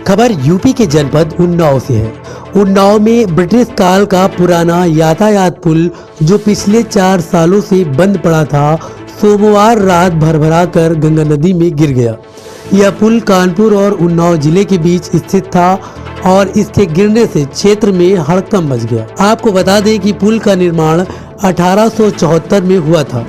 खबर यूपी के जनपद उन्नाव से है। उन्नाव में ब्रिटिश काल का पुराना यातायात पुल जो पिछले 4 सालों से बंद पड़ा था, सोमवार रात भरभरा कर गंगा नदी में गिर गया। यह पुल कानपुर और उन्नाव जिले के बीच स्थित था और इसके गिरने से क्षेत्र में हड़कंप मच गया। आपको बता दें कि पुल का निर्माण 1874 में हुआ था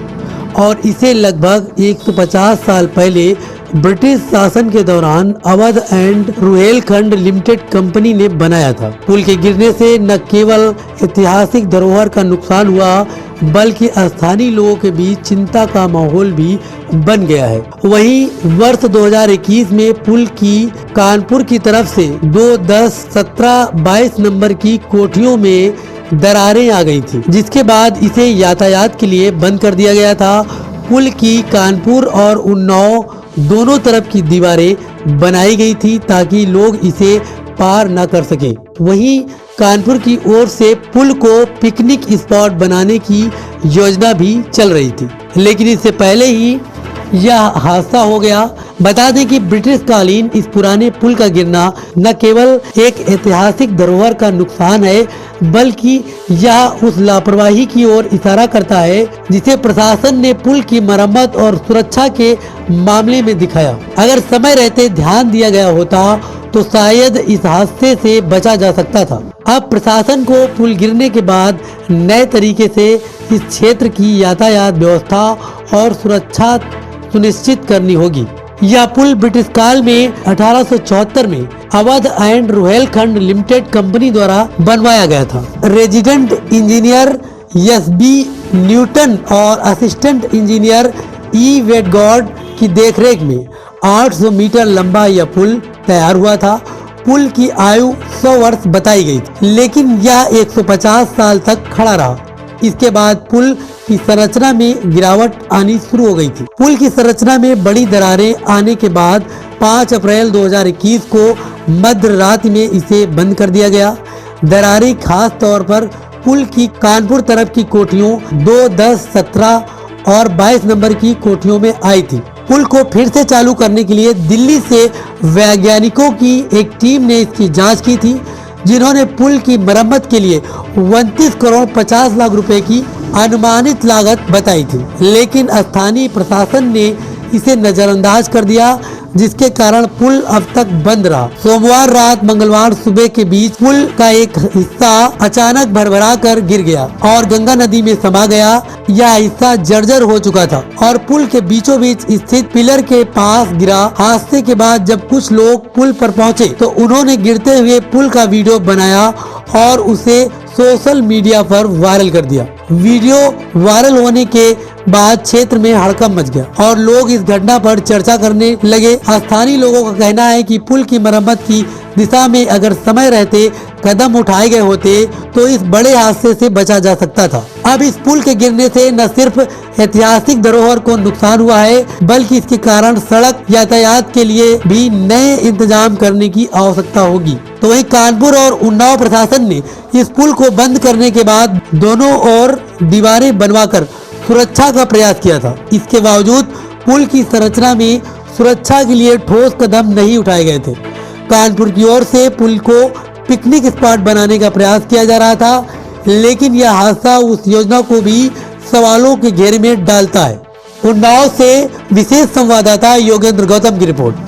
और इसे लगभग 150 साल पहले ब्रिटिश शासन के दौरान Awadh and Rohilkhand limited company ने बनाया था। पुल के गिरने से न केवल ऐतिहासिक धरोहर का नुकसान हुआ बल्कि स्थानीय लोगों के बीच चिंता का माहौल भी बन गया है। वहीं वर्ष 2021 में पुल की कानपुर की तरफ से 2, 10, 17, 22 नंबर की कोठियों में दरारें आ गई थी, जिसके बाद इसे यातायात के लिए बंद कर दिया गया था। पुल की कानपुर और उन्नाव दोनों तरफ की दीवारें बनाई गई थी ताकि लोग इसे पार न कर सके। वहीं कानपुर की ओर से पुल को पिकनिक स्पॉट बनाने की योजना भी चल रही थी, लेकिन इससे पहले ही यह हादसा हो गया। बता दें कि ब्रिटिश कालीन इस पुराने पुल का गिरना न केवल एक ऐतिहासिक धरोहर का नुकसान है बल्कि यह उस लापरवाही की ओर इशारा करता है जिसे प्रशासन ने पुल की मरम्मत और सुरक्षा के मामले में दिखाया। अगर समय रहते ध्यान दिया गया होता तो शायद इस हादसे से बचा जा सकता था। अब प्रशासन को पुल गिरने के बाद नए तरीके से इस क्षेत्र की यातायात व्यवस्था और सुरक्षा सुनिश्चित करनी होगी। यह पुल ब्रिटिश काल में 1874 में Awadh and Rohilkhand limited company द्वारा बनवाया गया था। रेजिडेंट इंजीनियर SB न्यूटन और असिस्टेंट इंजीनियर E वेडगॉर्ड की देखरेख में 800 मीटर लंबा यह पुल तैयार हुआ था। पुल की आयु 100 वर्ष बताई गई थी, लेकिन यह 150 साल तक खड़ा रहा। इसके बाद पुल की संरचना में गिरावट आनी शुरू हो गई थी। पुल की संरचना में बड़ी दरारें आने के बाद 5 अप्रैल 2021 को मध्य रात में इसे बंद कर दिया गया। दरारें खास तौर पर पुल की कानपुर तरफ की कोठियों 2, 10, 17 और 22 नंबर की कोठियों में आई थी। पुल को फिर से चालू करने के लिए दिल्ली से वैज्ञानिकों की एक टीम ने इसकी जांच की थी, जिन्होंने पुल की मरम्मत के लिए 29 करोड़ 50 लाख रुपए की अनुमानित लागत बताई थी, लेकिन स्थानीय प्रशासन ने इसे नजरअंदाज कर दिया, जिसके कारण पुल अब तक बंद रहा। सोमवार रात मंगलवार सुबह के बीच पुल का एक हिस्सा अचानक भरभरा कर गिर गया और गंगा नदी में समा गया। यह हिस्सा जर्जर हो चुका था और पुल के बीचों बीच स्थित पिलर के पास गिरा। हादसे के बाद जब कुछ लोग पुल पर पहुंचे तो उन्होंने गिरते हुए पुल का वीडियो बनाया और उसे सोशल मीडिया पर वायरल कर दिया। वीडियो वायरल होने के बाद क्षेत्र में हड़कंप मच गया और लोग इस घटना पर चर्चा करने लगे। स्थानीय लोगों का कहना है कि पुल की मरम्मत की दिशा में अगर समय रहते कदम उठाए गए होते तो इस बड़े हादसे से बचा जा सकता था। अब इस पुल के गिरने से न सिर्फ ऐतिहासिक धरोहर को नुकसान हुआ है बल्कि इसके कारण सड़क यातायात के लिए भी नए इंतजाम करने की आवश्यकता होगी। तो वहीं कानपुर और उन्नाव प्रशासन ने इस पुल को बंद करने के बाद दोनों ओर दीवारें बनवाकर सुरक्षा का प्रयास किया था। इसके बावजूद पुल की संरचना में सुरक्षा के लिए ठोस कदम नहीं उठाए गए थे। कानपुर की ओर से पुल को पिकनिक स्पॉट बनाने का प्रयास किया जा रहा था, लेकिन यह हादसा उस योजना को भी सवालों के घेरे में डालता है। उन्नाव से विशेष संवाददाता योगेंद्र गौतम की रिपोर्ट।